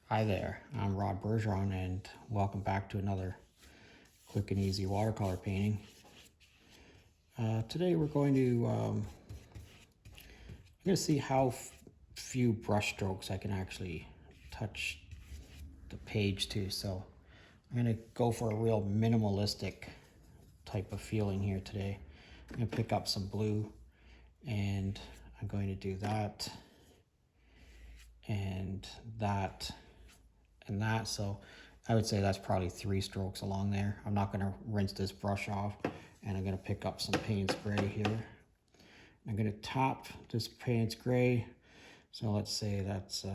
Hi there, I'm Rod Bergeron and welcome back to another quick and easy watercolor painting. Today we're going to see how few brush strokes I can actually touch the page to. So I'm going to go for a real minimalistic type of feeling here today. I'm going to pick up some blue and I'm going to do that and that and that. So I would say that's probably 3 strokes along there. I'm not going to rinse this brush off, and I'm going to pick up some Payne's gray here. I'm going to top this Payne's gray. So let's say that's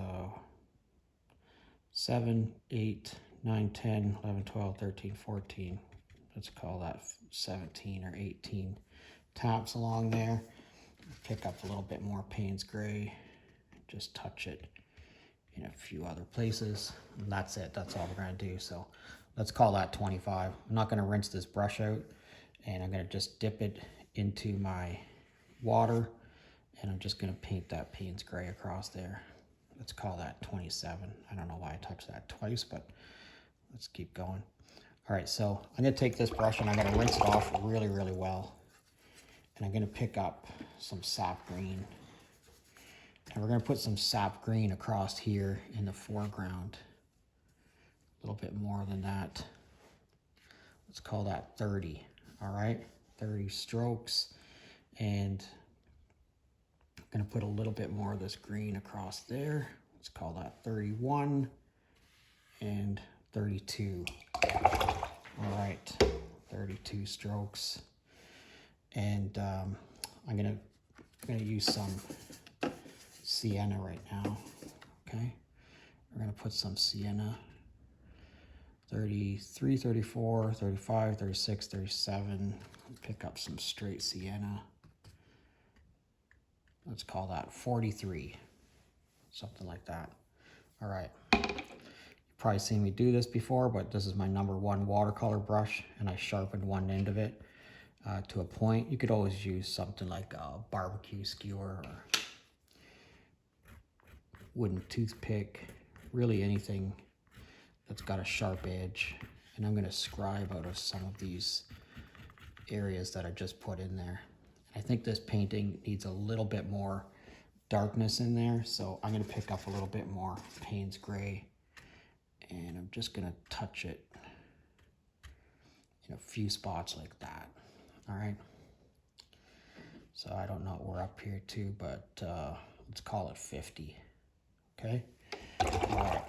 7, 8, 9, 10, 11, 12, 13, 14. Let's call that 17 or 18 taps along there. Pick up a little bit more Payne's gray, just touch it in a few other places, and that's it. That's all we're going to do. So let's call that 25. I'm not going to rinse this brush out, and I'm going to just dip it into my water, and I'm just going to paint that Payne's gray across there. Let's call that 27. I don't know why I touched that twice, but let's keep going. All right, so I'm going to take this brush and I'm going to rinse it off really, really well, and I'm going to pick up some Sap Green. And we're going to put some Sap Green across here in the foreground. A little bit more than that. Let's call that 30. All right, 30 strokes. And I'm going to put a little bit more of this green across there. Let's call that 31 and 32. All right, 32 strokes. And I'm going to use some Sienna right now. Okay, we're going to put some Sienna. 33, 34, 35, 36, 37. Pick up some straight Sienna. Let's call that 43. Something like that. All right. You've probably seen me do this before, but this is my #1 watercolor brush, and I sharpened one end of it to a point. You could always use something like a barbecue skewer or wooden toothpick, really anything that's got a sharp edge. And I'm going to scribe out of some of these areas that I just put in there. I think this painting needs a little bit more darkness in there, so I'm going to pick up a little bit more Payne's gray, and I'm just going to touch it in a few spots like that. All right, so I don't know what we're up here to, but let's call it 50. Okay, all right.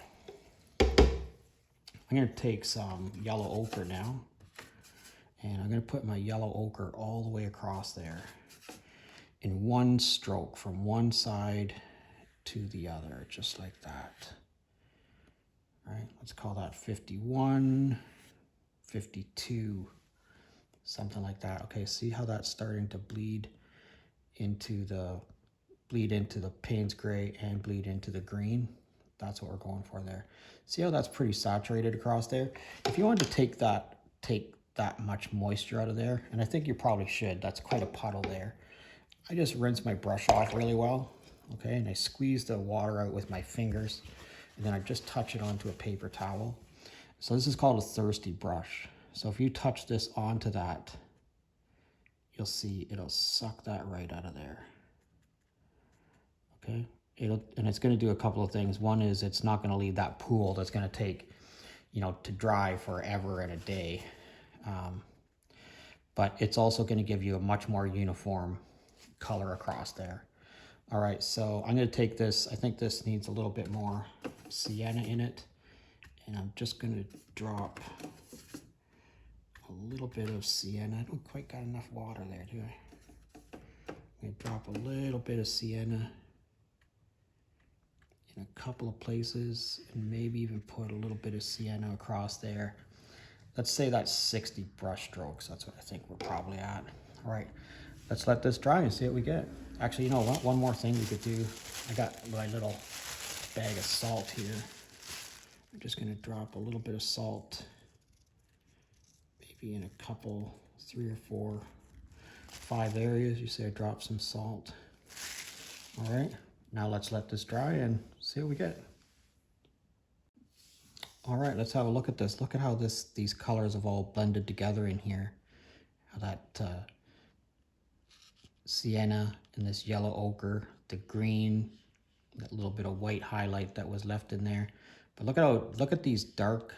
I'm going to take some yellow ochre now, and I'm going to put my yellow ochre all the way across there in one stroke from one side to the other, just like that. All right, let's call that 51, 52, something like that. Okay, see how that's starting to bleed into the Payne's gray and bleed into the green? That's what we're going for there. See how that's pretty saturated across there? If you wanted to take that much moisture out of there, and I think you probably should, that's quite a puddle there. I just rinse my brush off really well, okay, and I squeeze the water out with my fingers, and then I just touch it onto a paper towel. So this is called a thirsty brush. So if you touch this onto that, you'll see it'll suck that right out of there. Okay, and it's going to do a couple of things. One is it's not going to leave that pool that's going to take, to dry forever and a day. But it's also going to give you a much more uniform color across there. All right, so I'm going to take this. I think this needs a little bit more Sienna in it, and I'm just going to drop a little bit of Sienna. I don't quite got enough water there, do I? I'm going to drop a little bit of Sienna in a couple of places, and maybe even put a little bit of Sienna across there. Let's say that's 60 brush strokes. That's what I think we're probably at. All right, let's let this dry and see what we get. Actually, you know what? One more thing we could do. I got my little bag of salt here. I'm just gonna drop a little bit of salt, maybe in a couple, 3 or 4, 5 areas. You say I drop some salt. All right, now let's let this dry and see what we get. All right, let's have a look at this. Look at how these colors have all blended together in here. How that sienna and this yellow ochre, the green, that little bit of white highlight that was left in there. But look at these dark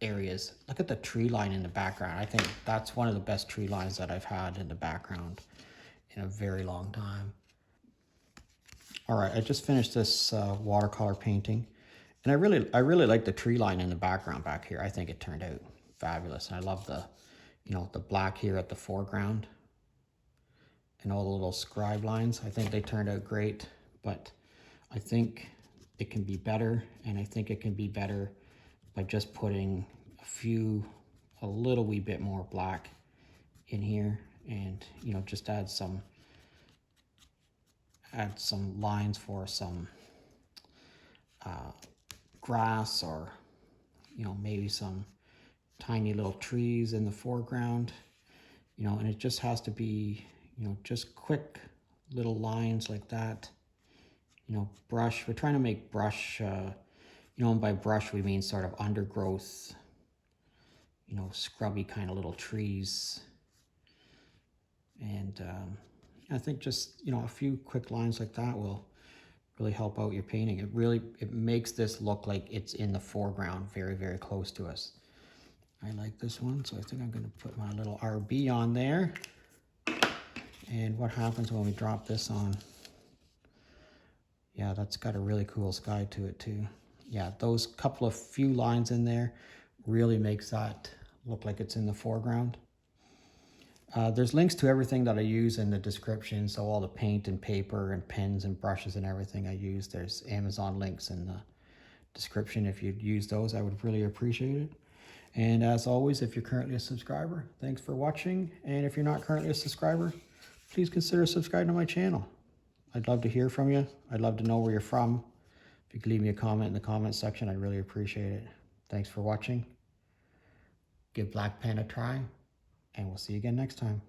areas. Look at the tree line in the background. I think that's one of the best tree lines that I've had in the background in a very long time. All right, I just finished this watercolor painting, and I really like the tree line in the background back here. I think it turned out fabulous. And I love the, the black here at the foreground and all the little scribe lines. I think they turned out great, but I think it can be better, and I think it can be better by just putting a little wee bit more black in here, and just add some lines for some grass, or maybe some tiny little trees in the foreground, and it just has to be just quick little lines like that. Brush, we're trying to make brush, and by brush we mean sort of undergrowth, scrubby kind of little trees. And I think just, a few quick lines like that will really help out your painting. It makes this look like it's in the foreground, very, very close to us. I like this one, so I think I'm going to put my little RB on there. And what happens when we drop this on? Yeah, that's got a really cool sky to it too. Yeah, those couple of few lines in there really makes that look like it's in the foreground. There's links to everything that I use in the description, so all the paint and paper and pens and brushes and everything I use, there's Amazon links in the description. If you'd use those, I would really appreciate it. And as always, if you're currently a subscriber, thanks for watching. And if you're not currently a subscriber, please consider subscribing to my channel. I'd love to hear from you. I'd love to know where you're from. If you could leave me a comment in the comment section, I'd really appreciate it. Thanks for watching. Give black pen a try, and we'll see you again next time.